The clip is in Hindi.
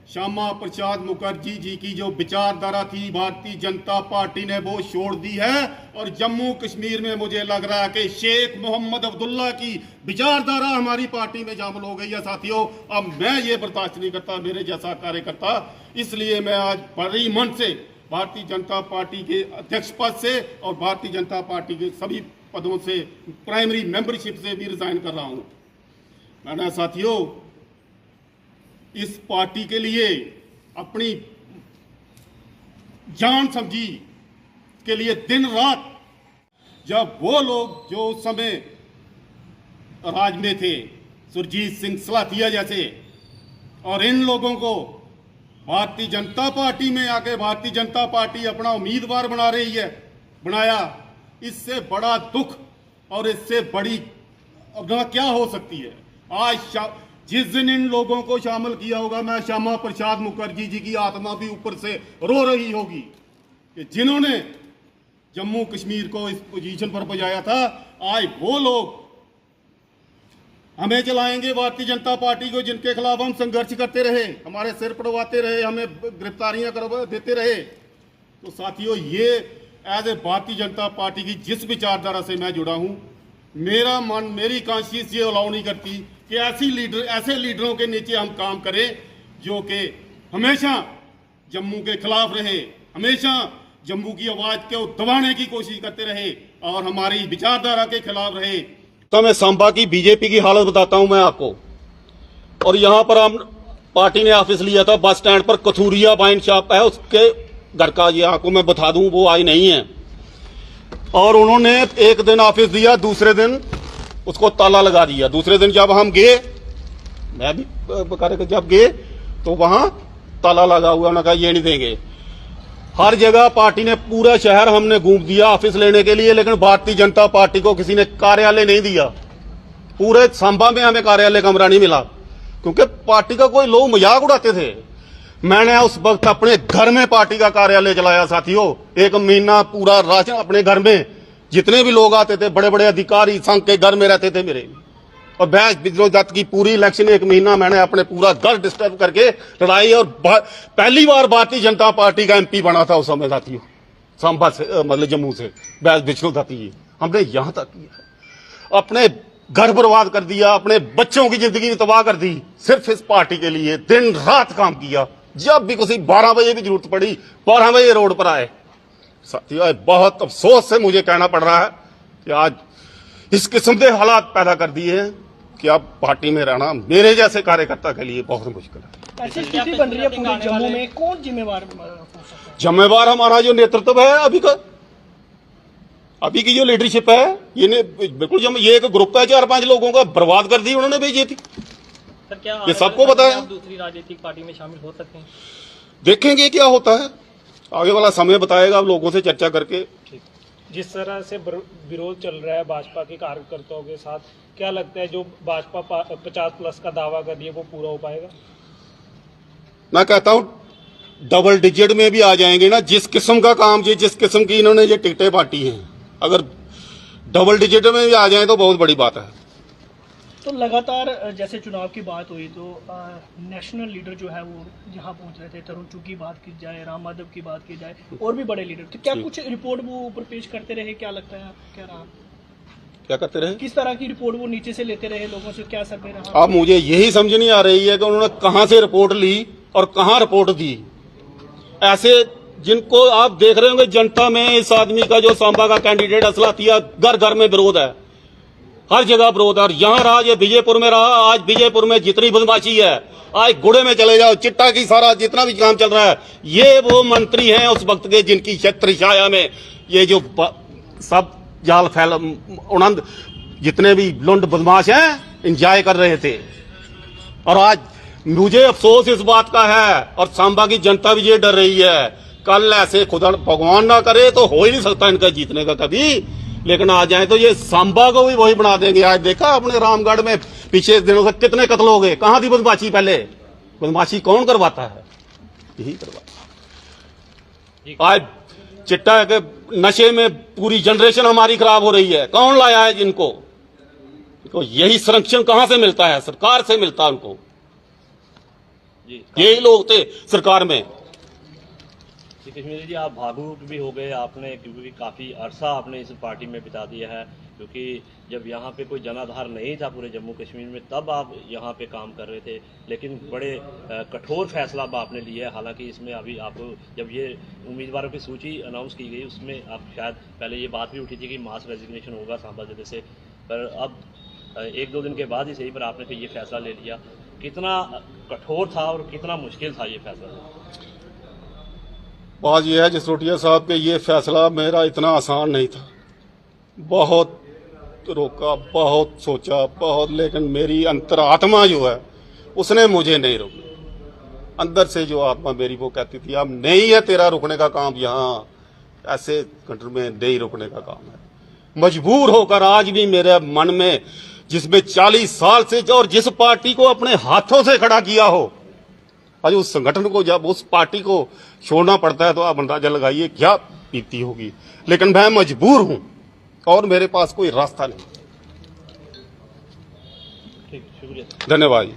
श्यामा प्रसाद मुखर्जी जी की जो विचारधारा थी भारतीय जनता पार्टी ने वो छोड़ दी है और जम्मू कश्मीर में मुझे लग रहा है कि शेख मोहम्मद अब्दुल्ला की विचारधारा हमारी पार्टी में शामिल हो गई है। साथियों, अब मैं ये बर्दाश्त नहीं करता मेरे जैसा कार्यकर्ता, इसलिए मैं आज बड़ी मन से भारतीय जनता पार्टी के अध्यक्ष पद से और भारतीय जनता पार्टी के सभी पदों से, प्राइमरी मेंबरशिप से भी रिजाइन कर रहा हूं। मैंने साथियों इस पार्टी के लिए अपनी जान समझी के लिए दिन रात, जब वो लोग जो उस समय राज में थे, सुरजीत सिंह सलाथिया जैसे, और इन लोगों को भारतीय जनता पार्टी में आके भारतीय जनता पार्टी अपना उम्मीदवार बना रही है, बनाया, इससे बड़ा दुख और इससे बड़ी अपना क्या हो सकती है। आज जिस दिन इन लोगों को शामिल किया होगा, मैं श्यामा प्रसाद मुखर्जी जी की आत्मा भी ऊपर से रो रही होगी कि जिन्होंने जम्मू कश्मीर को इस पोजीशन पर पहुंचाया था, आज वो लोग हमें चलाएंगे भारतीय जनता पार्टी को, जिनके खिलाफ हम संघर्ष करते रहे, हमारे सिर पड़वाते रहे, हमें गिरफ्तारियां करवा देते रहे। तो साथियों, ये as a Bharatiya Janata party की जिस विचारधारा से मैं जुड़ा हूं, मेरा मन, मेरी कॉन्शियस ये अलाउ नहीं करती कि ऐसे लीडरों के नीचे हम काम करें जो कि हमेशा जम्मू के खिलाफ रहे, हमेशा जम्मू की आवाज को दबाने की कोशिश करते रहे और हमारी विचारधारा के खिलाफ रहे। तो मैं सांबा की बीजेपी की हालत बताता हूं मैं आपको। और यहां पर हम पार्टी ने ऑफिस लिया था बस स्टैंड पर, कथूरिया वाइन शॉप है, उसके घर का, ये आपको मैं बता दूं, वो आई नहीं है। और उन्होंने एक दिन ऑफिस दिया, दूसरे दिन उसको ताला लगा दिया। दूसरे दिन जब हम गए, मैं भी जब गए तो वहां ताला लगा हुआ, उन्होंने कहा ये नहीं देंगे। हर जगह पार्टी ने, पूरा शहर हमने घूम दिया ऑफिस लेने के लिए, लेकिन भारतीय जनता पार्टी को किसी ने कार्यालय नहीं दिया। पूरे सांबा में हमें कार्यालय कमरा नहीं मिला, क्योंकि पार्टी का कोई लोग मजाक उड़ाते थे। मैंने उस वक्त अपने घर में पार्टी का कार्यालय चलाया साथियों, 1 महीना पूरा राशन अपने घर में, जितने भी लोग आते थे, बड़े बड़े अधिकारी संघ के घर में रहते थे मेरे। और बहस बिजलो दत्त की पूरी इलेक्शन 1 महीना मैंने अपने पूरा घर डिस्टर्ब करके लड़ाई, और पहली बार भारतीय जनता पार्टी का एमपी बना था उस समय साथियों, सांबा से, मतलब जम्मू से, बहस बिजलो दत्त जी। हमने यहां तक किया, अपने घर बर्बाद कर दिया, अपने बच्चों की जिंदगी तबाह कर दी, सिर्फ इस पार्टी के लिए दिन रात काम किया। जब भी किसी 12 बजे भी जरूरत पड़ी, 12 बजे रोड पर आए। साथियों, बहुत अफसोस से मुझे कहना पड़ रहा है कि आज इस किस्म के हालात पैदा कर दिए हैं कि अब पार्टी में रहना मेरे जैसे कार्यकर्ता के लिए बहुत मुश्किल है। ऐसी स्थिति बन रही है पूरे जम्मू में, कौन जिम्मेवार हो सकता है? जिम्मेवार हमारा जो नेतृत्व है अभी की जो लीडरशिप है, ये बिल्कुल ये एक ग्रुप है 4-5 लोगों का, बर्बाद कर दी उन्होंने बीजेपी। सर, क्या ये सबको पता है। दूसरी राजनीतिक पार्टी में शामिल हो सकते हैं? देखेंगे क्या होता है, आगे वाला समय बताएगा, लोगों से चर्चा करके। जिस तरह से विरोध चल रहा है भाजपा के कार्यकर्ताओं के साथ, क्या लगता है जो भाजपा 50+ का दावा कर रही है वो पूरा हो पाएगा? मैं कहता हूं डबल डिजिट में भी आ जाएंगे ना, जिस किस्म का काम, जिस किस्म की इन्होंने ये टिकटें बांटी हैं, अगर डबल डिजिट में भी आ जाए तो बहुत बड़ी बात है। तो लगातार जैसे चुनाव की बात हुई तो नेशनल लीडर जो है वो यहाँ पहुंच रहे थे, तरुण चुग की बात की जाए, राम माधव की बात की जाए, और भी बड़े लीडर, तो क्या कुछ रिपोर्ट वो ऊपर पेश करते रहे? क्या लगता है, क्या रहा, क्या करते रहे, किस तरह की रिपोर्ट वो नीचे से लेते रहे, लोगों से क्या सर्वे रहा? अब मुझे यही समझ नहीं आ रही है कि उन्होंने कहां से रिपोर्ट ली और कहां रिपोर्ट दी। ऐसे जिनको आप देख रहे होंगे जनता में, इस आदमी का जो सांबा का कैंडिडेट असलातिया, घर घर में विरोध है, हर जगह विरोध है। और यहां रहा, ये विजयपुर में रहा, आज विजयपुर में जितनी बदमाशी है, आज गुड़े में चले जाओ, चिट्टा की सारा जितना भी काम चल रहा है, ये वो मंत्री हैं उस वक्त के जिनकी छत्र छाया में ये जो सब जाल फैल, उन्नत जितने भी लुंड बदमाश हैं एंजॉय कर रहे थे। और आज मुझे अफसोस इस बात का है, और सांबा की जनता भी ये डर रही है, कल ऐसे खुदा भगवान ना करे तो हो ही नहीं सकता इनका जीतने का कभी, लेकिन आ जाए तो ये सांबा को भी वही बना देंगे। आज देखा अपने रामगढ़ में पिछले दिनों से कितने कत्ल हो गए, कहां थी बदमाशी पहले? बदमाशी कौन करवाता है? यही करवाता है। आज चिट्टा के नशे में पूरी जनरेशन हमारी खराब हो रही है, कौन लाया है जिनको? तो यही संरक्षण कहां से मिलता है? सरकार से मिलता है उनको। जी यही लोग थे सरकार में। जी, कश्मीरी जी आप भावुक भी हो गए आपने, क्योंकि काफ़ी अरसा आपने इस पार्टी में बिता दिया है, क्योंकि जब यहाँ पे कोई जनाधार नहीं था पूरे जम्मू कश्मीर में तब आप यहाँ पे काम कर रहे थे, लेकिन बड़े कठोर फैसला अब आपने लिया है। हालांकि इसमें अभी आप जब ये उम्मीदवारों की सूची अनाउंस की गई उसमें आप शायद पहले ये बात भी उठी थी कि मास रेजिग्नेशन होगा सांबा जिले से, पर अब 1-2 दिन के बाद ही सही पर आपने फिर ये फैसला ले लिया। कितना कठोर था और कितना मुश्किल था ये फैसला? बात यह है जसरोटिया साहब कि ये फैसला मेरा इतना आसान नहीं था। बहुत रोका, बहुत सोचा, बहुत, लेकिन मेरी अंतरात्मा जो है उसने मुझे नहीं रोका। अंदर से जो आत्मा मेरी वो कहती थी अब नहीं है तेरा रुकने का काम, यहाँ ऐसे कंट्री में नहीं रुकने का काम है। मजबूर होकर आज भी मेरे मन में, जिसमें 40 साल से और जिस पार्टी को अपने हाथों से खड़ा किया हो, आज उस संगठन को जब उस पार्टी को छोड़ना पड़ता है तो आप अंदाजा लगाइए क्या बीती होगी। लेकिन मैं मजबूर हूं और मेरे पास कोई रास्ता नहीं। ठीक, शुक्रिया। धन्यवाद।